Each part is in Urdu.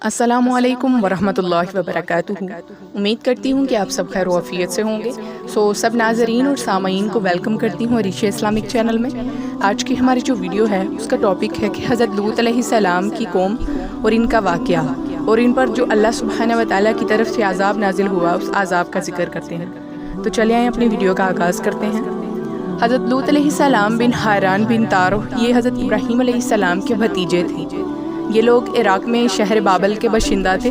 السلام علیکم ورحمۃ اللہ وبرکاتہ۔ امید کرتی ہوں کہ آپ سب خیر و عافیت سے ہوں گے۔ سب ناظرین اور سامعین کو ویلکم کرتی ہوں ریشہ اسلامک چینل میں۔ آج کی ہماری جو ویڈیو ہے اس کا ٹاپک ہے کہ حضرت لوط علیہ السلام کی قوم اور ان کا واقعہ اور ان پر جو اللہ سبحانہ و تعالیٰ کی طرف سے عذاب نازل ہوا اس عذاب کا ذکر کرتے ہیں۔ تو چلے آئیں اپنی ویڈیو کا آغاز کرتے ہیں۔ حضرت لوط علیہ السلام بن حیران بن تارو یہ حضرت ابراہیم علیہ السلام کے بھتیجے تھے۔ یہ لوگ عراق میں شہر بابل کے باشندہ تھے۔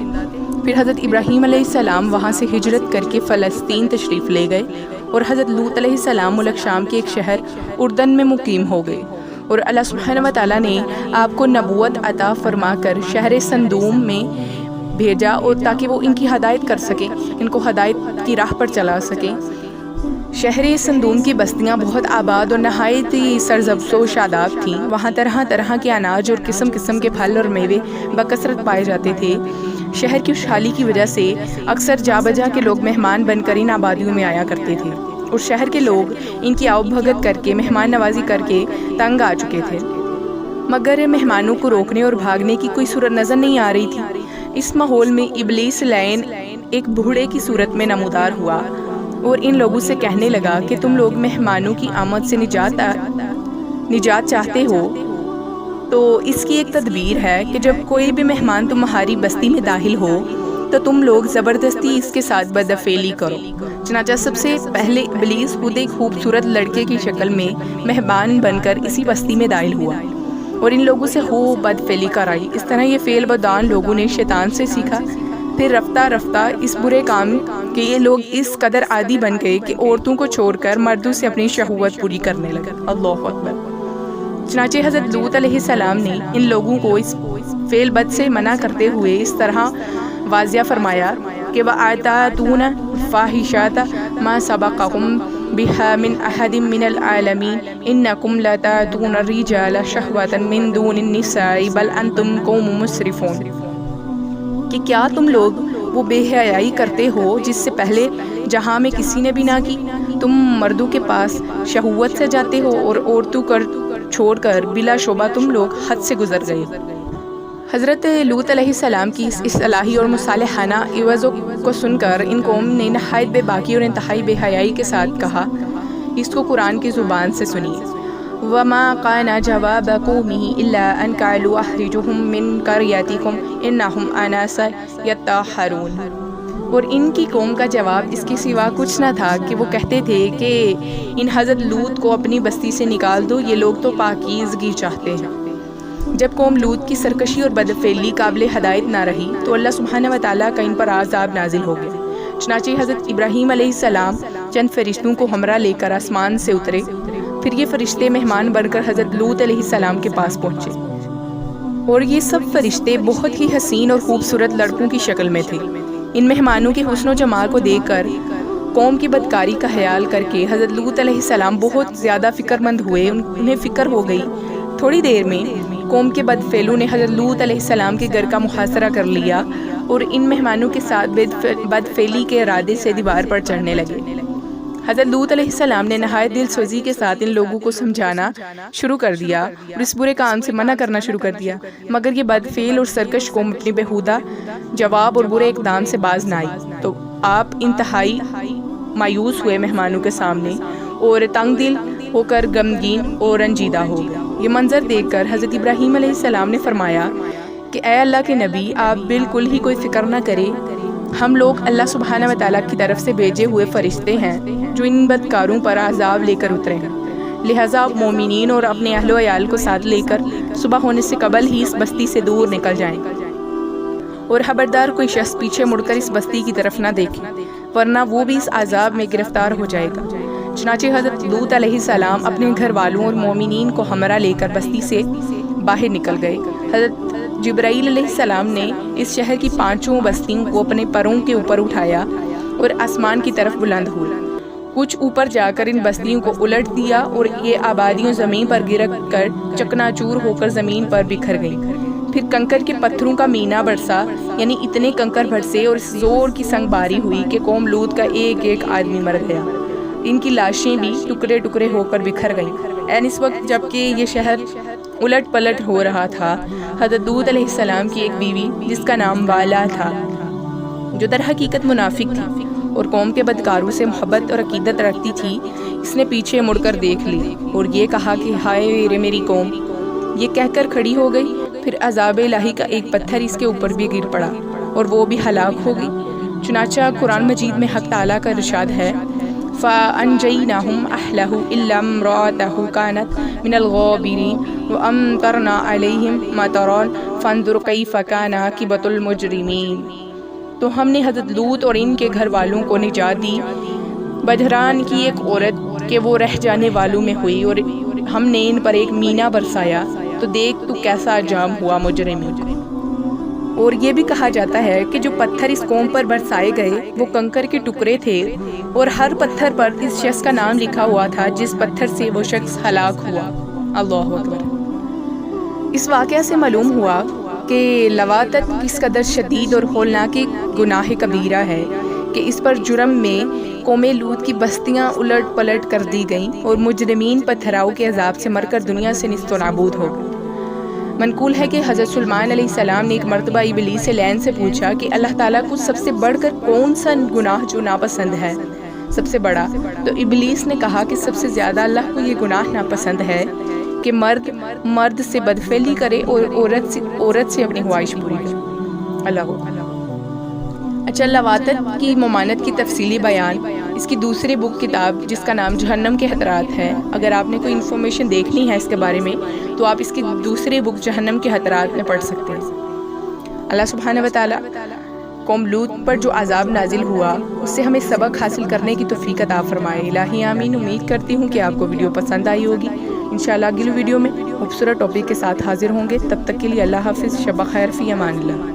پھر حضرت ابراہیم علیہ السلام وہاں سے ہجرت کر کے فلسطین تشریف لے گئے اور حضرت لوط علیہ السلام ملک شام کے ایک شہر اردن میں مقیم ہو گئے، اور اللہ سبحانہ و تعالیٰ نے آپ کو نبوت عطا فرما کر شہر صدوم میں بھیجا، اور تاکہ وہ ان کی ہدایت کر سکیں، ان کو ہدایت کی راہ پر چلا سکیں۔ شہر صدوم کی بستیاں بہت آباد اور نہایت ہی سرسبز و شاداب تھیں۔ وہاں طرح طرح کے اناج اور قسم قسم کے پھل اور میوے بکثرت پائے جاتے تھے۔ شہر کی خوشحالی کی وجہ سے اکثر جا بجا کے لوگ مہمان بن کر ان آبادیوں میں آیا کرتے تھے، اور شہر کے لوگ ان کی آؤ بھگت کر کے مہمان نوازی کر کے تنگ آ چکے تھے، مگر مہمانوں کو روکنے اور بھاگنے کی کوئی صورت نظر نہیں آ رہی تھی۔ اس ماحول میں ابلیس لعین ایک بوڑھے کی صورت میں نمودار ہوا اور ان لوگوں سے کہنے لگا کہ تم لوگ مہمانوں کی آمد سے نجات چاہتے ہو تو اس کی ایک تدبیر ہے کہ جب کوئی بھی مہمان تمہاری بستی میں داخل ہو تو تم لوگ زبردستی اس کے ساتھ بدفعلی کرو۔ چنانچہ سب سے پہلے ابلیس خود ایک خوبصورت لڑکے کی شکل میں مہمان بن کر اسی بستی میں داخل ہوا اور ان لوگوں سے خوب بدفعلی کرائی۔ اس طرح یہ فعل بدان لوگوں نے شیطان سے سیکھا۔ پھر رفتہ رفتہ اس برے کام کے یہ لوگ اس قدر عادی بن گئے کہ عورتوں کو چھوڑ کر مردوں سے اپنی شہوت پوری کرنے لگے۔ اللہ اکبر۔ چنانچہ حضرت لوط علیہ السلام نے ان لوگوں کو اس فعل بد سے منع کرتے ہوئے اس طرح واضح فرمایا کہ وَآتَاتُونَ الْفَاحِشَةَ مَا سَبَقَكُم بِهَا مِنْ أَحَدٍ مِنَ الْعَالَمِينَ إِنَّكُمْ لَتَأْتُونَ الرِّجَالَ شَهْوَةً مِنْ دُونِ النِّسَاءِ بَلْ أَنْتُمْ قَوْمٌ مُسْرِفُونَ، کہ کیا تم لوگ وہ بے حیائی کرتے ہو جس سے پہلے جہاں میں کسی نے بھی نہ کی؟ تم مردوں کے پاس شہوت سے جاتے ہو اور عورتوں کو چھوڑ کر بلا شبہ تم لوگ حد سے گزر گئے۔ حضرت لوط علیہ السلام کی اس اصلاحی اور مصالحانہ عوض کو سن کر ان قوم نے نہایت بے باکی اور انتہائی بے حیائی کے ساتھ کہا۔ اس کو قرآن کی زبان سے سنیے۔ وَمَا كَانَ جَوَابَ قَوْمِهِ إِلَّا أَنْ قَالُوا أَخْرِجُوهُمْ مِنْ قَرْيَتِكُمْ إِنَّهُمْ أُنَاسٌ يَتَطَهَّرُونَ، اور ان کی قوم کا جواب اس کے سوا کچھ نہ تھا کہ وہ کہتے تھے کہ ان حضرت لوط کو اپنی بستی سے نکال دو، یہ لوگ تو پاکیزگی چاہتے ہیں۔ جب قوم لوط کی سرکشی اور بدفعلی قابل ہدایت نہ رہی تو اللہ سبحانہ و تعالیٰ کا ان پر عذاب نازل ہو گیا۔ چنانچہ حضرت ابراہیم علیہ السلام چند فرشتوں کو ہمراہ لے کر آسمان سے اترے۔ پھر یہ فرشتے مہمان بن کر حضرت لوط علیہ السلام کے پاس پہنچے، اور یہ سب فرشتے بہت ہی حسین اور خوبصورت لڑکوں کی شکل میں تھے۔ ان مہمانوں کے حسن و جمال کو دیکھ کر قوم کی بدکاری کا خیال کر کے حضرت لوط علیہ السلام بہت زیادہ فکر مند ہوئے۔ انہیں فکر ہو گئی۔ تھوڑی دیر میں قوم کے بدفعلوں نے حضرت لوط علیہ السلام کے گھر کا محاصرہ کر لیا اور ان مہمانوں کے ساتھ بدفعلی کے ارادے سے دیوار پر چڑھنے لگے۔ حضرت لوط علیہ السلام نے نہایت دل سوزی کے ساتھ ان لوگوں کو سمجھانا شروع کر دیا اور اس برے کام سے منع کرنا شروع کر دیا، مگر یہ بدفعل اور سرکش قوم اپنی بیہودہ جواب اور برے اقدام سے باز نہ آئی۔ تو آپ انتہائی مایوس ہوئے مہمانوں کے سامنے اور تنگ دل ہو کر غمگین اور رنجیدہ ہو گئے۔ یہ منظر دیکھ کر حضرت ابراہیم علیہ السلام نے فرمایا کہ اے اللہ کے نبی، آپ بالکل ہی کوئی فکر نہ کریں، ہم لوگ اللہ سبحانہ و تعالیٰ کی طرف سے بھیجے ہوئے فرشتے ہیں جو ان بدکاروں پر عذاب لے کر اترے ہیں، لہٰذا آپ مومنین اور اپنے اہل و عیال کو ساتھ لے کر صبح ہونے سے قبل ہی اس بستی سے دور نکل جائیں، اور خبردار کوئی شخص پیچھے مڑ کر اس بستی کی طرف نہ دیکھے، ورنہ وہ بھی اس عذاب میں گرفتار ہو جائے گا۔ چنانچہ حضرت لوط علیہ السلام اپنے گھر والوں اور مومنین کو ہمراہ لے کر بستی سے باہر نکل گئے۔ حضرت جبرائیل علیہ السلام نے اس شہر کی 5 بستیوں کو اپنے پروں کے اوپر اٹھایا اور آسمان کی طرف بلند ہوئے۔ کچھ اوپر جا کر ان بستیوں کو الٹ دیا اور یہ آبادیوں زمین پر گر کر چکنا چور ہو کر زمین پر بکھر گئیں۔ پھر کنکر کے پتھروں کا مینا برسا، یعنی اتنے کنکر برسے اور زور کی سنگ باری ہوئی کہ قوم لوط کا ایک ایک آدمی مر گیا۔ ان کی لاشیں بھی ٹکڑے ٹکڑے ہو کر بکھر گئیں۔ اس وقت جبکہ یہ شہر الٹ پلٹ ہو رہا تھا۔ حضرت لوط علیہ السلام کی ایک بیوی جس کا نام والا تھا، جو در حقیقت منافق تھی اور قوم کے بدکاروں سے محبت اور عقیدت رکھتی تھی، اس نے پیچھے مڑ کر دیکھ لی اور یہ کہا کہ ہائے میری قوم، یہ کہہ کر کھڑی ہو گئی۔ پھر عذاب الہی کا ایک پتھر اس کے اوپر بھی گر پڑا اور وہ بھی ہلاک ہو گئی۔ چنانچہ قرآن مجید میں حق تعالیٰ کا ارشاد ہے، فَأَنْجَيْنَاهُمْ أَهْلَهُ إِلَّا امْرَأَتَهُ كَانَتْ مِنَ الْغَابِرِينَ وَأَمْطَرْنَا عَلَيْهِمْ مَطَرًا فَانظُرْ كَيْفَ كَانَ عَاقِبَةُ الْمُجْرِمِينَ۔ تو ہم نے حضرت لوط اور ان کے گھر والوں کو نجات دی، بجران کی ایک عورت کہ وہ رہ جانے والوں میں ہوئی، اور ہم نے ان پر ایک مینا برسایا، تو دیکھ تو کیسا انجام ہوا مجرمین۔ اور یہ بھی کہا جاتا ہے کہ جو پتھر اس قوم پر برسائے گئے وہ کنکر کے ٹکڑے تھے، اور ہر پتھر پر اس شخص کا نام لکھا ہوا تھا جس پتھر سے وہ شخص ہلاک ہوا۔ اللہ اکبر۔ اس واقعہ سے معلوم ہوا کہ لواطت کس قدر شدید اور ہولناک گناہ کبیرہ ہے کہ اس پر جرم میں قوم لوط کی بستیاں الٹ پلٹ کر دی گئیں اور مجرمین پتھراؤ کے عذاب سے مر کر دنیا سے نیست و نابود ہو گئے۔ منقول ہے کہ حضرت سلیمان علیہ السلام نے ایک مرتبہ ابلیس لعین سے پوچھا کہ اللہ تعالیٰ کو سب سے بڑھ کر کون سا گناہ جو ناپسند ہے سب سے بڑا؟ تو ابلیس نے کہا کہ سب سے زیادہ اللہ کو یہ گناہ ناپسند ہے کہ مرد سے بدفعلی کرے اور عورت سے اپنی خواہش پوری کرے۔ اللہ۔ اچھا، لواطت کی ممانعت کی تفصیلی بیان اس کی دوسری بک کتاب جس کا نام جہنم کے خطرات ہے، اگر آپ نے کوئی انفارمیشن دیکھنی ہے اس کے بارے میں تو آپ اس کی دوسری بک جہنم کے خطرات میں پڑھ سکتے ہیں۔ اللہ سبحانہ و تعالیٰ قوم لوط پر جو عذاب نازل ہوا اس سے ہمیں سبق حاصل کرنے کی توفیق عطا فرمائے۔ الہی آمین۔ امید کرتی ہوں کہ آپ کو ویڈیو پسند آئی ہوگی۔ انشاءاللہ اگلی ویڈیو میں خوبصورت ٹاپک کے ساتھ حاضر ہوں گے، تب تک کے لیے اللہ حافظ، شب خیر، فی امان اللہ۔